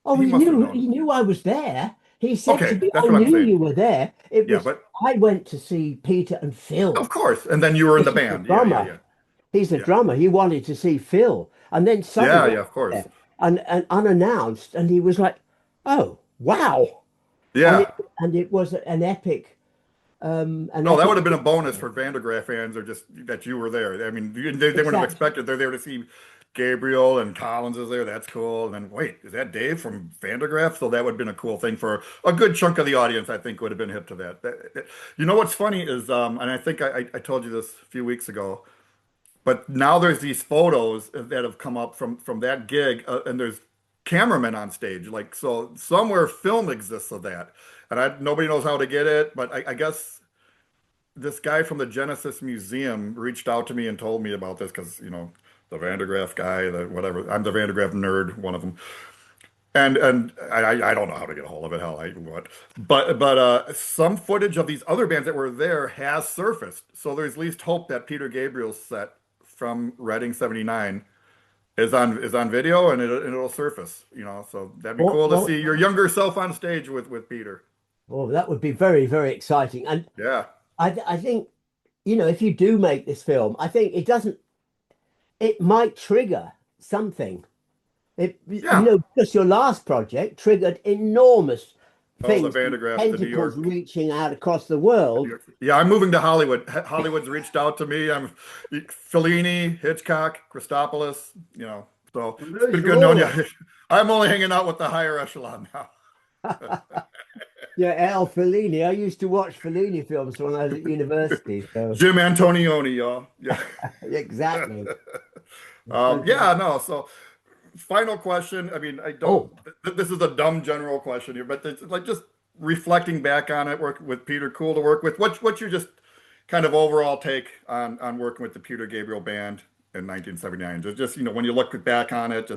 oh, He he must have knew known. he knew I was there. He said to Okay, me, that's "I what I'm knew saying. you were there." It Yeah, was but I went to see Peter and of Phil. course. And then you were in the This is the band. Yeah. Yeah. drummer. Yeah. He's the Yeah. drummer. He wanted to see Phil, and then Yeah. suddenly, Yeah. Of course. and unannounced, and he was like, "Oh, wow!" And Yeah. it was an No, that would epic. have been a bonus for Vandergraaf fans, or just that you were there. I mean, they wouldn't have Exactly. expected they're there to see Gabriel and Collins is there. That's cool. And then wait, is that Dave from Vandergraaf? So that would have been a cool thing for a good chunk of the audience. I think would have been hip to that. You know what's funny is, and I think I told you this a few weeks ago, but now there's these photos that have come up from that gig, and there's cameramen on stage. Like so, somewhere film exists of that, and nobody knows how to get it, but I guess this guy from the Genesis Museum reached out to me and told me about this because, the Vandergraaf guy, the whatever, I'm the Vandergraaf nerd, one of them. And I don't know how to get a hold of it, hell, I what. But some footage of these other bands that were there has surfaced. So there's at least hope that Peter Gabriel's set from Reading 79 is on video and it'll surface, so that'd be Well, cool to well, see your younger self on stage with Peter. well, that would be very, very exciting. And Yeah. I think, if you do make this film, I think it might trigger something. Yeah. Because your last project triggered enormous Oh, the things, Vandergraafs to New tentacles York. reaching out across the world. Yeah, I'm moving to Hollywood. Hollywood's reached out to me. I'm Fellini, Hitchcock, Christopulos, so it's Those been are good knowing you. all. I'm only hanging out with the higher echelon now. Yeah, Al Fellini. I used to watch Fellini films when I was at university. So Jim Antonioni, y'all. Yeah. exactly. Yeah, no. So, final question. I mean, I don't. Oh, This is a dumb general question here, but it's like just reflecting back on it, work with Peter, cool to work with. What's your just kind of overall take on working with the Peter Gabriel Band in 1979? Just when you look back on it,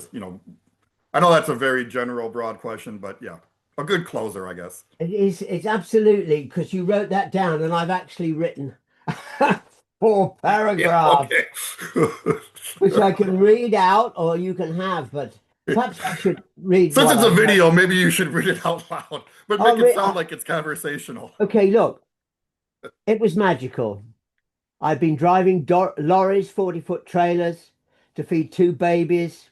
I know that's a very general, broad question, but yeah, a good closer, I guess. It's absolutely, because you wrote that down, and I've actually written 4 paragraphs, Yeah, okay. which I can read out or you can have, but perhaps I should read Since what it's a I wrote. video, maybe you should read it out loud, but I'll make it re sound like it's conversational. okay, look, it was magical. I've been driving lorries, 40-foot trailers to feed 2 babies.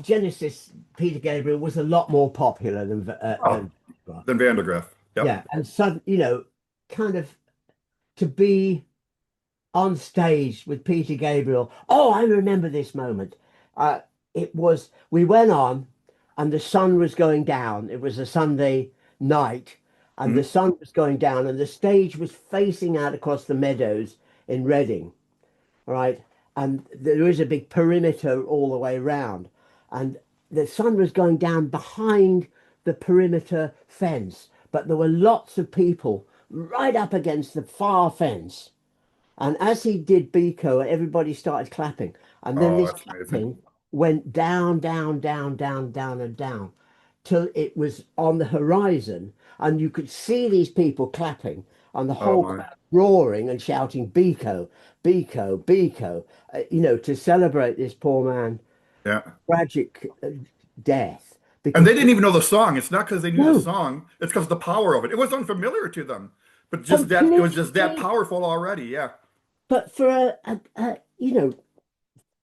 Genesis, Peter Gabriel was a lot more popular Oh, than then Vandergraff. Yep. yeah, and so kind of to be on stage with Peter Gabriel. Oh, I remember this moment. It was we went on, and the sun was going down. It was a Sunday night, and the Mhm. sun was going down, and the stage was facing out across the meadows in Reading, right? And there is a big perimeter all the way around, and the sun was going down behind the perimeter fence, but there were lots of people right up against the far fence. And as he did Biko, everybody started clapping. And then Oh, this that's amazing. clapping went down, down, down, down, down, and down till it was on the horizon. And you could see these people clapping and the Oh whole my. crowd roaring and shouting, Biko, Biko, Biko, to celebrate this poor man Yeah. tragic death. And they Because, didn't even know the song. It's not because they knew the no, song. It's because the power of it. It was unfamiliar to them, but just that it was just that completely. powerful already. Yeah. But for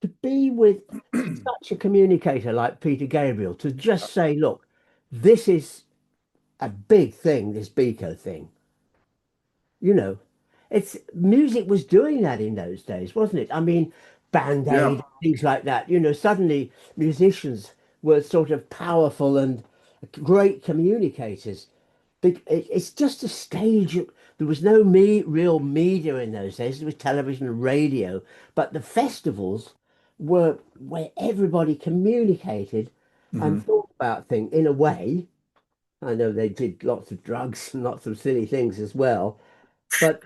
to be with such a communicator like Peter Gabriel, to just say, look, this is a big thing, this Biko thing, you know, it's music was doing that in those days, wasn't it? I mean, Band Yeah. Aid, things like that, suddenly musicians were sort of powerful and great communicators. It's just a stage. There was no real media in those days. There was television and radio, but the festivals were where everybody communicated Hmm. and thought about things in a way. I know they did lots of drugs and lots of silly things as well, but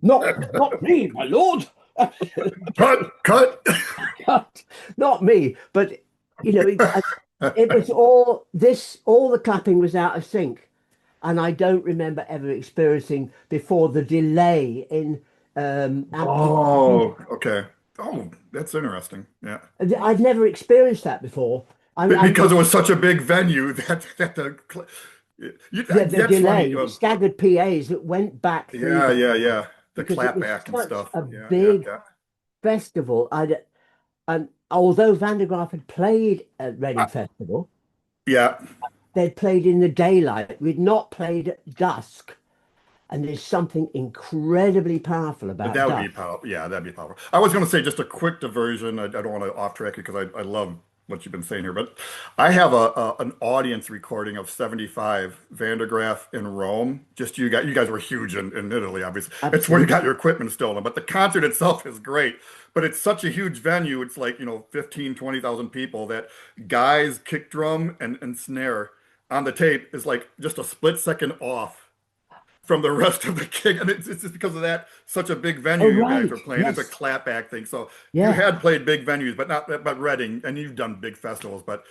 not me, my lord. Cut. Not me, but it was all the clapping was out of sync. And I don't remember ever experiencing before the delay in amplification. Oh, okay. Oh, that's interesting. Yeah. I'd never experienced that before. I Because mean, it was such a big venue that the that's funny. delay, the staggered PAs that went back through Yeah, the yeah, yeah. The because it clap was back and such stuff. a Yeah, yeah, big yeah. festival. And although Van der Graaf had played at Reading Uh, Festival, yeah. they'd played in the daylight. We'd not played at dusk. And there's something incredibly powerful about That would be dusk. powerful. Yeah, that'd be powerful. I was going to say just a quick diversion. I don't want to off track you because I love what you've been saying here, but I have an audience recording of 75 Vandergraaf in Rome. Just you guys were huge in Italy, obviously. It's where you got Absolutely. your equipment stolen, but the concert itself is great. But it's such a huge venue. It's like, 15, 20,000 people that guys kick drum and snare on the tape is like just a split second off from the rest of the gig. And it's just because of that, such a big venue Oh, you guys right. are playing. It's a Yes. clapback thing. So you Yeah. had played big venues, but Reading, and you've done big festivals, but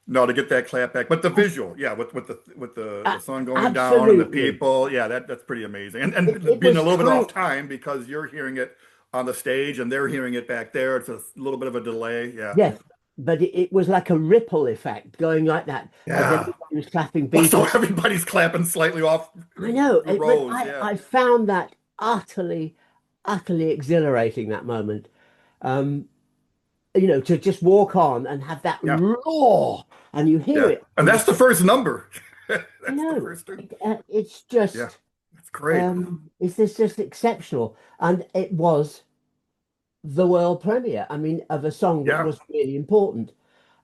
no, to get that clapback. But the visual, yeah, with the sun going down and the Absolutely. people, yeah, that's pretty amazing. And It being a was little bit kind off time because you're hearing it on the stage and they're hearing it back there. It's a little bit of a delay. Yeah. yes, but it was like a ripple effect going like that as Yeah. everybody was clapping Well, so Biko. everybody's clapping slightly off I know, the but rows. I, Yeah. I found that utterly, utterly exhilarating that moment. Um, to just walk on and have that Yeah. roar and you hear Yeah. it And on the that's the first number. I That's the know first two. it's Yeah. just That's great. it's just exceptional, and it was the world premiere. I mean, of a song that Yeah. was really important.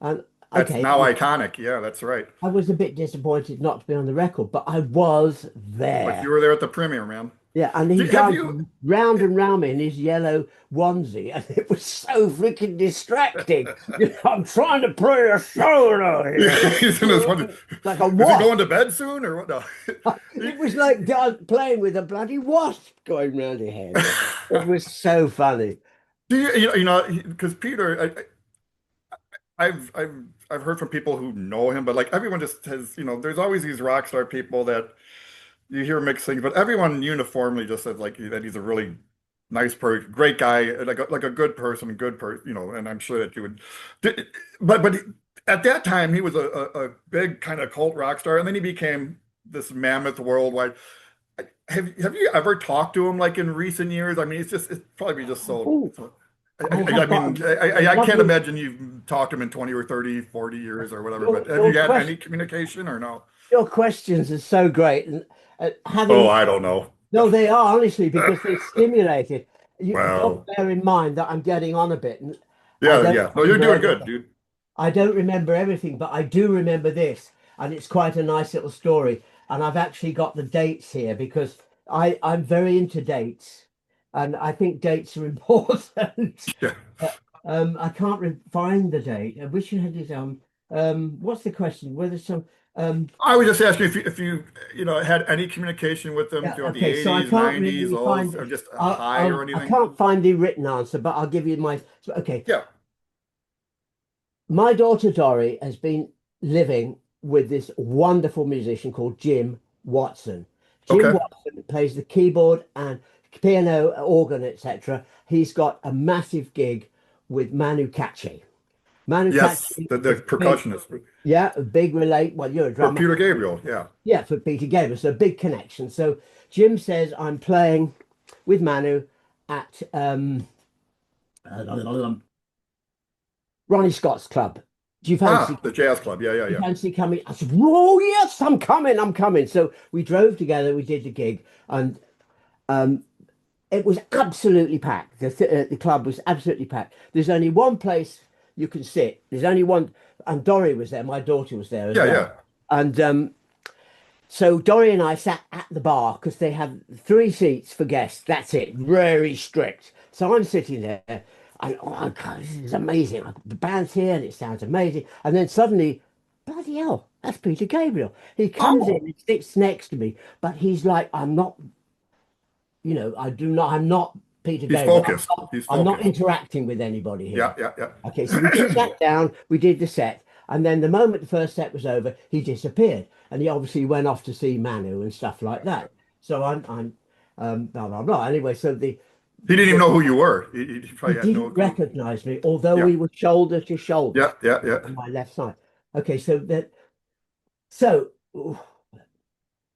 And That's okay, now iconic. Yeah, that's right. I was a bit disappointed not to be on the record, but I was But you there. were there at the premiere, man. Yeah, and he Have danced you? round and round me in his yellow onesie, and it was so freaking distracting. I'm trying to play a solo here, He's in his one. like a Is he wasp. going to bed soon or what? No. It was like playing with a bloody wasp going round your head. It was so funny. Do you know, because Peter, I've heard from people who know him, but like everyone just has, there's always these rock star people that you hear mixed things, but everyone uniformly just says like that he's a really nice person, great guy, like a good person, and I'm sure that you would. Did, but at that time he was a big kind of cult rock star, and then he became this mammoth worldwide. Have you ever talked to him like in recent years? I mean, it's probably just so. Oh, I I have got mean, a I can't lovely imagine you've talked to him in 20 or 30, 40 years or whatever, your, but have your you had any question. communication or no? Your questions are so great, and Oh, having I don't know. no, they are honestly because they stimulate it. You got Well, to bear in mind that I'm getting on a bit, and I yeah, don't yeah. No, you're remember doing good, everything. dude. I don't remember everything, but I do remember this, and it's quite a nice little story. And I've actually got the dates here because I'm very into dates, and I think dates are important. Yeah. I can't find the date. I wish you had it on. What's the question? Whether some I was just asking if you had any communication with them yeah, throughout the okay, so I 80s, can't 90s, really all, find or just a high or I anything. can't find the written answer, but I'll give you my okay. Yeah. My daughter Dory has been living with this wonderful musician called Jim Watson. Jim Okay. Watson plays the keyboard and piano, organ, etc. He's got a massive gig with Manu Katché. Manu Yes, Katché the is big, percussionist yeah, a big relate. Well, you're a for drummer. Peter Gabriel. Yeah. Yeah, for Peter Gabriel. So big connection. So Jim says I'm playing with Manu at Ronnie Scott's club. Do you fancy Ah, the jazz club. Yeah, yeah, you yeah. fancy coming? I said, "Oh yes, I'm coming, I'm coming." So we drove together, we did the gig, and um it was absolutely packed. The club was absolutely packed. There's only one place you can sit. There's only one, and Dory was there, my daughter was there as Yeah, well. yeah. And so Dory and I sat at the bar because they have three seats for guests. That's it. Very strict. So I'm sitting there and oh my God, this is amazing. The band's here and it sounds amazing. And then suddenly, bloody hell, that's Peter Gabriel. He comes in Oh, and sits next to me, but he's like, I'm not, I'm not Peter he's Gabriel. I'm focused. not, He's I'm not focused. interacting with anybody Yeah, here. yeah, Okay, so we just yeah. sat down, we did the set, and then the moment the first set was over, he disappeared, and he obviously went off to see Manu and stuff like that. So I'm blah blah blah. Anyway, so He didn't even the know who you were. He he probably had no didn't clue. recognize me, although Yeah, we were shoulder to shoulder yeah, yeah, yeah. on my left side. Okay, so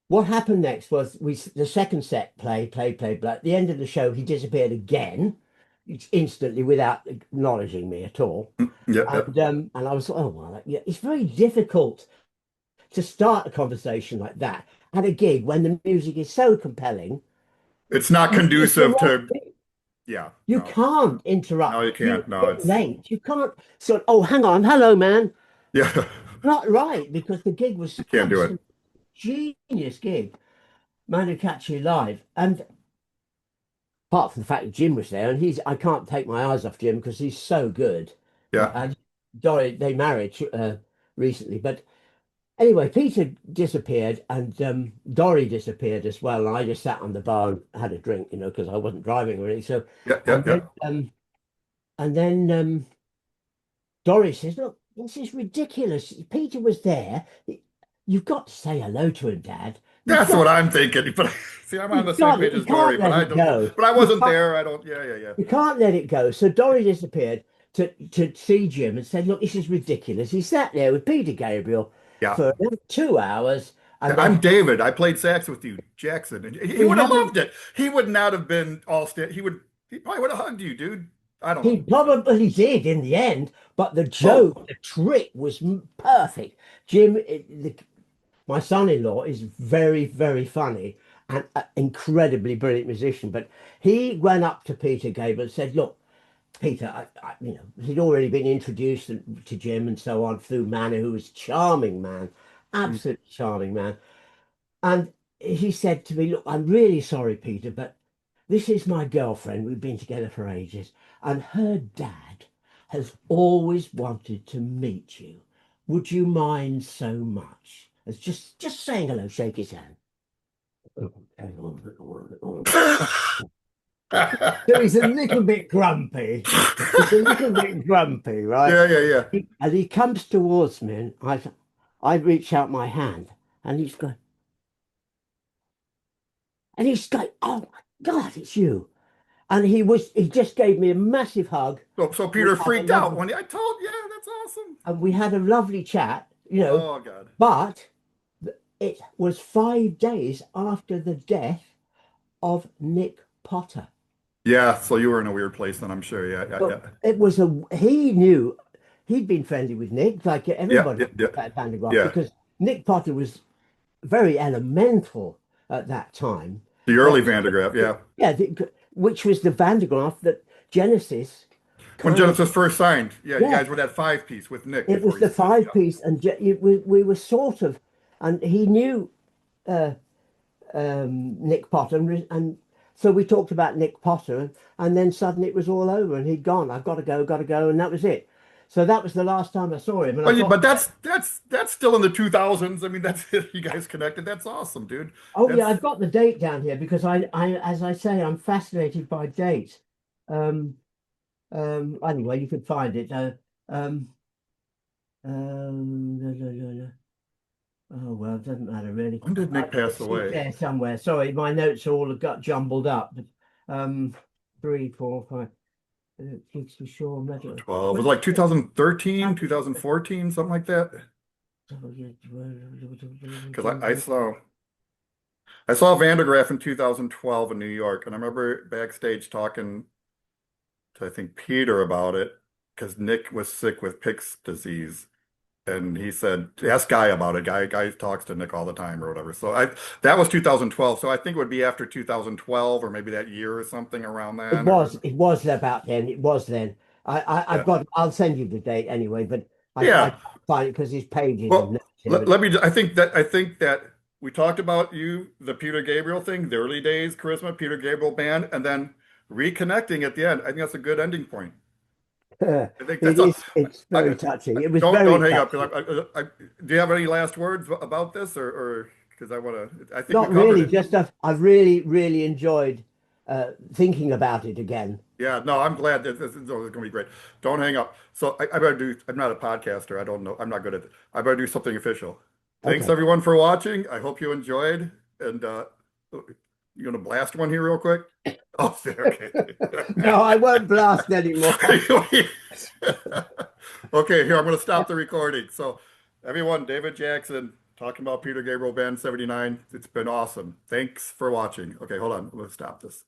what happened next was the second set play, but at the end of the show he disappeared again instantly without acknowledging me at all. Yeah, yeah. And I was like, oh well, yeah, it's very difficult to start a conversation like that at a gig when the music is so compelling. It's not You conducive interrupt to, it. yeah, You no, can't no, interrupt. you You're can't. No, a bit it's, late. You can't sort. Oh, hang on, hello, man. yeah, Not right because the gig was you can't do it. absolute genius gig, Manu Katché live, and apart from the fact that Jim was there, and I can't take my eyes off Jim because he's so good. Yeah, And Dory, they married recently, but anyway, Peter disappeared and Dory disappeared as well. And I just sat on the bar and had a drink, because I wasn't driving or anything. So, yeah, yeah, and yeah. then Dory says, "Look, this is ridiculous. Peter was there. You've got to say hello to him, Dad. You've That's what got, I'm thinking. But see, I'm on the you've same got, page you as Dory, can't but let I it don't, go. but I You wasn't can't, there. I don't, yeah, yeah, yeah. you can't let it go." So Dory disappeared to see Jim and said, "Look, this is ridiculous." He sat there with Peter Gabriel Yeah. for another 2 hours, and I'm David. I played sax with you, Jackson, and he he would have hadn't loved it. He would not have been all sta he probably would have hugged you, dude. I don't He know. probably did in the end, but the Oh, joke, the trick was perfect. Jim, my son-in-law, is very, very funny and an incredibly brilliant musician. But he went up to Peter Gabriel and said, "Look, Peter, he'd already been introduced to Jim and so on through Manu, who was charming man, mm, absolutely charming man." And he said to me, "Look, I'm really sorry, Peter, but this is my girlfriend. We've been together for ages, and her dad has always wanted to meet you. Would you mind so much as just saying hello, shake his hand." So he's a little bit grumpy. He's a little bit grumpy, right? Yeah, yeah, yeah. And he comes towards me, and I reach out my hand, and he's going, "Oh my God, it's you!" And he just gave me a massive hug. So We Peter had a freaked out lovely, when I told, yeah, that's awesome. and we had a lovely chat, Oh God. but it was 5 days after the death of Nick Potter. Yeah, so you were in a weird place then, I'm sure. Yeah, yeah, But yeah. he knew he'd been friendly with Nick, like Yeah, everybody yeah, yeah. at Van de Graaff, Yeah. because Nick Potter was very elemental at that time. The Uh, early Van de Graaff, yeah. yeah, which was the Van de Graaff that Genesis When kind of, Genesis first signed, yeah, you yeah, guys were that five piece with Nick it before was he the split. five Yeah. piece, and we were sort of, and he knew uh, Nick Potter, and so we talked about Nick Potter, and then suddenly it was all over, and he'd gone. I've got to go, and that was it. So that was the last time I saw him, and I thought, But that's still in the 2000s. I mean, that's you guys connected. That's awesome, dude. oh yeah, That's I've got the date down here because as I say, I'm fascinated by dates. Um, anyway, you could find it. Um, no, no, no. Oh well, it doesn't matter really. when did Nick pass It's away? there somewhere. Sorry, my notes are all got jumbled up. Um, 3, 4, 5. Gigs for sure. Metal. 12. Was it When, like 2013, 2014, something like that? Because I saw Van de Graaff in 2012 in New York, and I remember backstage talking to I think Peter about it because Nick was sick with Pick's disease. And he said, ask Guy about it. Guy talks to Nick all the time or whatever. So that was 2012. So I think it would be after 2012 or maybe that year or something around then or it was about then. It was then. I've yeah. got. I'll send you the date anyway, but I Yeah. can't find it because his pages of Well, notes here. But let me I think that we talked about the Peter Gabriel thing, the early days, Charisma, Peter Gabriel Band, and then reconnecting at the end. I think that's a good ending point. I think it that's all. is. It's very touching. It was Don't very hang up touching. because do you have any last words about this or because I think we Not covered really. it. Just I've really, really enjoyed thinking about it again. Yeah, no, I'm glad that this is going to be great. Don't hang up. So I better do. I'm not a podcaster. I don't know. I'm not good at it. I better do something official. Thanks Okay. everyone for watching. I hope you enjoyed. And you gonna blast one here real quick? Oh, okay. No, I won't blast anymore. Okay, here I'm gonna stop the recording. So, everyone, David Jackson talking about Peter Gabriel Band 79. It's been awesome. Thanks for watching. Okay, hold on. Let's stop this.